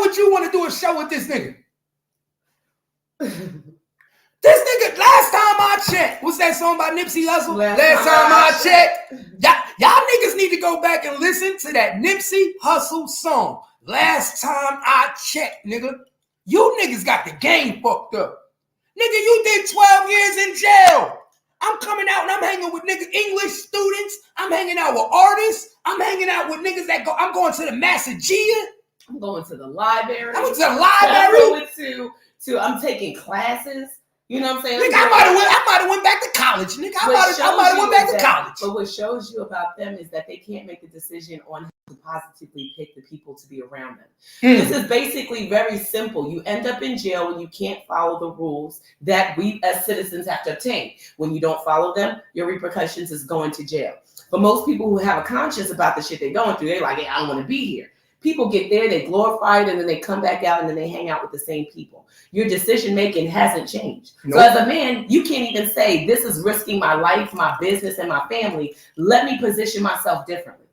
would you want to do a show with this nigga? This nigga, last time I checked, what's that song by Nipsey Hussle? Last time I checked. Y'all niggas need to go back and listen to that Nipsey Hussle song. Last time I checked, nigga. You niggas got the game fucked up. Nigga, you did 12 years in jail. I'm coming out and I'm hanging with nigga English students. I'm hanging out with artists. I'm hanging out with niggas that go. I'm going to the Massagea. I'm going to the library. I'm going to the library. I'm taking classes. You know what I'm saying? Nigga, I might have went back to college. Nigga, I might have went back to college. But what shows you about them is that they can't make the decision on how to positively pick the people to be around them. This is basically very simple. You end up in jail when you can't follow the rules that we as citizens have to obtain. When you don't follow them, your repercussions is going to jail. But most people who have a conscience about the shit they're going through, they're like, hey, I don't want to be here. People get there, they glorify it, and then they come back out and then they hang out with the same people. Your decision making hasn't changed. Nope. So as a man, you can't even say, this is risking my life, my business, and my family. Let me position myself differently.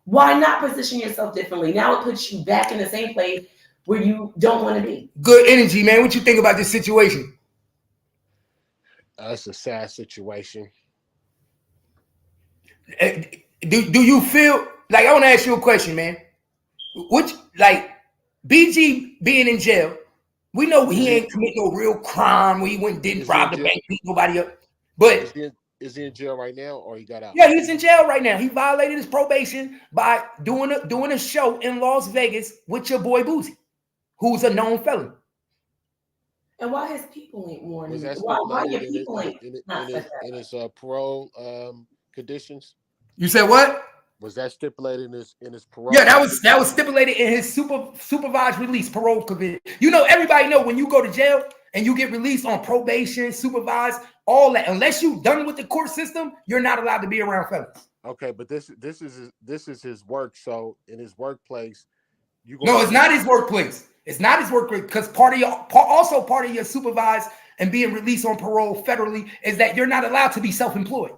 Why not position yourself differently? Now it puts you back in the same place where you don't want to be. Good energy, man. What you think about this situation? It's a sad situation. Do you feel like, I want to ask you a question, man. Which, like, BG being in jail, we know he ain't commit no real crime where he went and didn't rob the bank, beat nobody up. But is he in jail right now, or he got out? Yeah, he's in jail right now. He violated his probation by doing a show in Las Vegas with your boy Boozy, who's a known felon. And why his people ain't warning? Why your people ain't in his parole conditions? You said what? Was that stipulated in his parole? Yeah, that was stipulated in his supervised release parole conviction. You know, everybody know when you go to jail and you get released on probation, supervised, all that. Unless you done with the court system, you're not allowed to be around felons. Okay, but this is his work. So in his workplace, no, it's not his workplace. It's not his workplace because part of your supervised and being released on parole federally is that you're not allowed to be self-employed.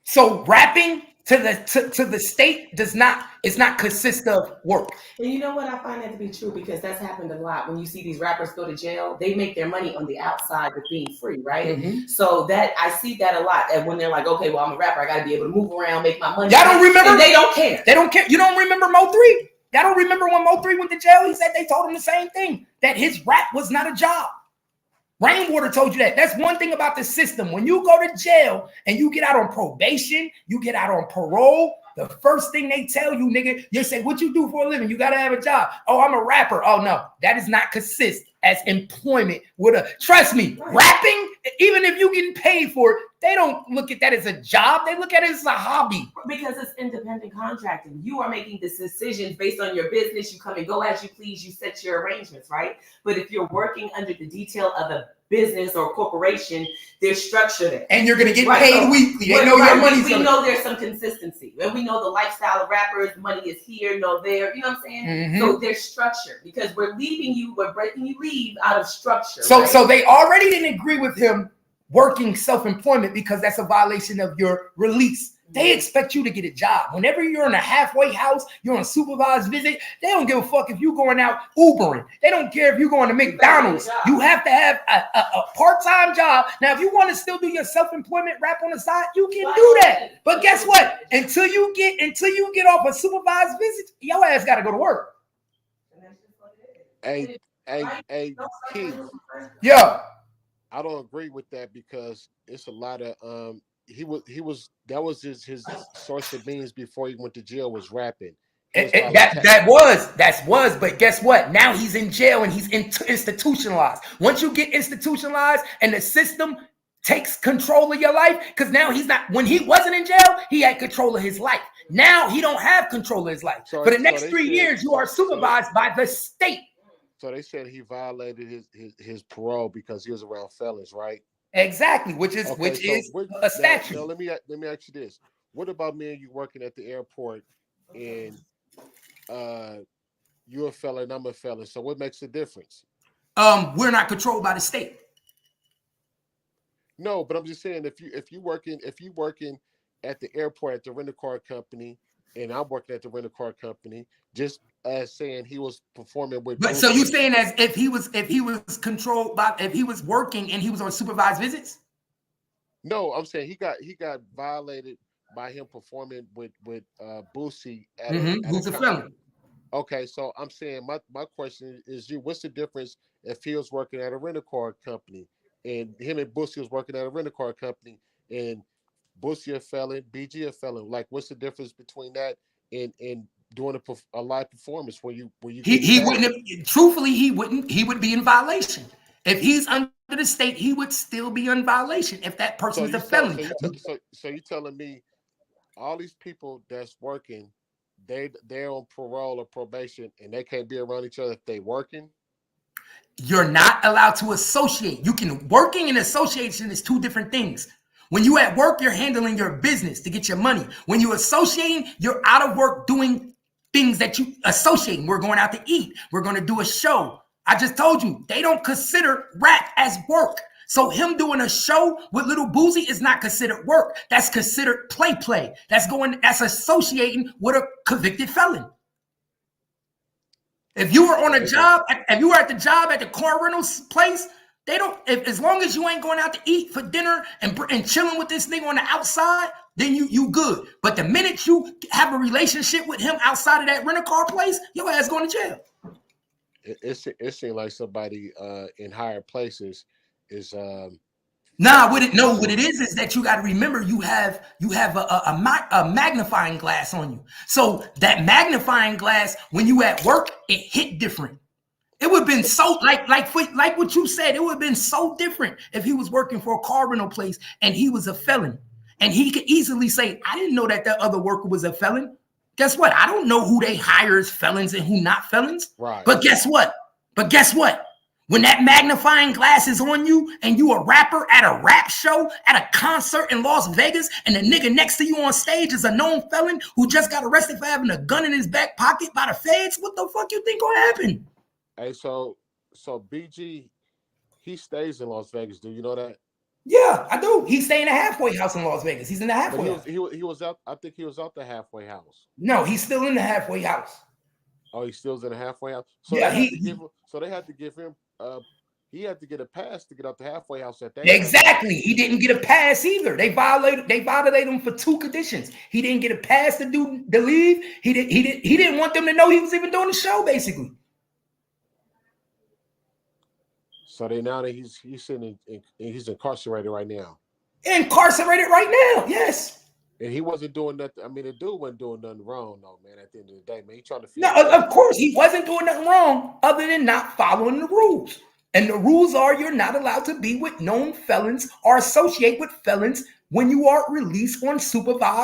So rapping to the state does not consist of work. And you know what? I find that to be true because that's happened a lot. When you see these rappers go to jail, they make their money on the outside of being free, right? Mm-hmm. So that I see that a lot. And when they're like, okay, well, I'm a rapper, I got to be able to move around, make my money. Y'all don't remember? And they don't care. They don't care. You don't remember Mo3? Y'all don't remember when Mo3 went to jail? He said they told him the same thing, that his rap was not a job. Rainwater told you that. That's one thing about the system. When you go to jail and you get out on probation, you get out on parole, the first thing they tell you, nigga, you say, what you do for a living? You got to have a job. Oh, I'm a rapper. Oh, no, that does not consist as employment. Trust me, rapping, even if you're getting paid for it, they don't look at that as a job. They look at it as a hobby. Because it's independent contracting. You are making this decisions based on your business. You come and go as you please. You set your arrangements, right? But if you're working under the detail of a business or corporation, there's structure there. And you're going to get paid weekly. They know your money's we know there's some consistency. And we know the lifestyle of rappers, money is here, no there. You know what I'm saying? Mm-hmm. So there's structure because we're breaking you leave out of structure. So they already didn't agree with him working self-employment because that's a violation of your release. They expect you to get a job. Whenever you're in a halfway house, you're on a supervised visit, they don't give a fuck if you're going out Ubering. They don't care if you're going to McDonald's. You have to have a part-time job. Now, if you want to still do your self-employment rap on the side, you can do that. But guess what? Until you get off a supervised visit, your ass got to go to work. Hey, Keith. Yeah. I don't agree with that because it's a lot of that was his source of means before he went to jail was rapping. That was, but guess what? Now he's in jail and he's institutionalized. Once you get institutionalized and the system takes control of your life, because now he's not. When he wasn't in jail, he had control of his life. Now he don't have control of his life. For the next 3 years, you are supervised by the state. So they said he violated his parole because he was around felons, right? Exactly, which is a statute. Now let me ask you this: what about me and you working at the airport, and you're a felon, I'm a felon? So what makes the difference? We're not controlled by the state. No, but I'm just saying if you working at the airport at the rental car company, and I'm working at the rental car company, just as saying he was performing with. But so you saying as if he was controlled by, if he was working and he was on supervised visits? No, I'm saying he got violated by him performing with Boosie at Who's a felon? Okay, so I'm saying my question is what's the difference if he was working at a rental car company and him and Boosie was working at a rental car company and Boosie a felon, BG a felon? Like, what's the difference between that and doing a live performance where you he wouldn't have, truthfully he would be in violation. If he's under the state, he would still be in violation if that person is a felon. So you telling me all these people that's working, they're on parole or probation and they can't be around each other if they working? You're not allowed to associate. You can, working and association is two different things. When you at work, you're handling your business to get your money. When you're associating, you're out of work doing things that you associating. We're going out to eat. We're going to do a show. I just told you, they don't consider rap as work. So him doing a show with Little Boosie is not considered work. That's considered play. That's associating with a convicted felon. If you were on a job, if you were at the job at the car rental place, they don't, as long as you ain't going out to eat for dinner and chilling with this nigga on the outside, then you good. But the minute you have a relationship with him outside of that rental car place, your ass going to jail. It seems like somebody in higher places is what it is that you got to remember, you have a magnifying glass on you. So that magnifying glass, when you at work, it hit different. It would have been so like what you said. It would have been so different if he was working for a car rental place and he was a felon, and he could easily say, "I didn't know that other worker was a felon." Guess what? I don't know who they hire as felons and who not felons. Right. But guess what? When that magnifying glass is on you and you a rapper at a rap show, at a concert in Las Vegas, and the nigga next to you on stage is a known felon who just got arrested for having a gun in his back pocket by the feds, what the fuck you think gonna happen? Hey, so BG, he stays in Las Vegas. Do you know that? Yeah, I do. He stay in a halfway house in Las Vegas. He's in the halfway house. He was out. I think he was out the halfway house. No, he's still in the halfway house. Oh, he's still in the halfway house. So yeah, they had to give him. He had to get a pass to get out the halfway house at that. Exactly. Time. He didn't get a pass either. They violated him for two conditions. He didn't get a pass to leave. He didn't want them to know he was even doing the show, basically. So now that he's sitting he's incarcerated right now. Incarcerated right now, yes. And he wasn't doing nothing. I mean, the dude wasn't doing nothing wrong, though, man. At the end of the day, man, he trying to. No, of course he wasn't doing nothing wrong, other than not following the rules. And the rules are you're not allowed to be with known felons or associate with felons when you are released on supervision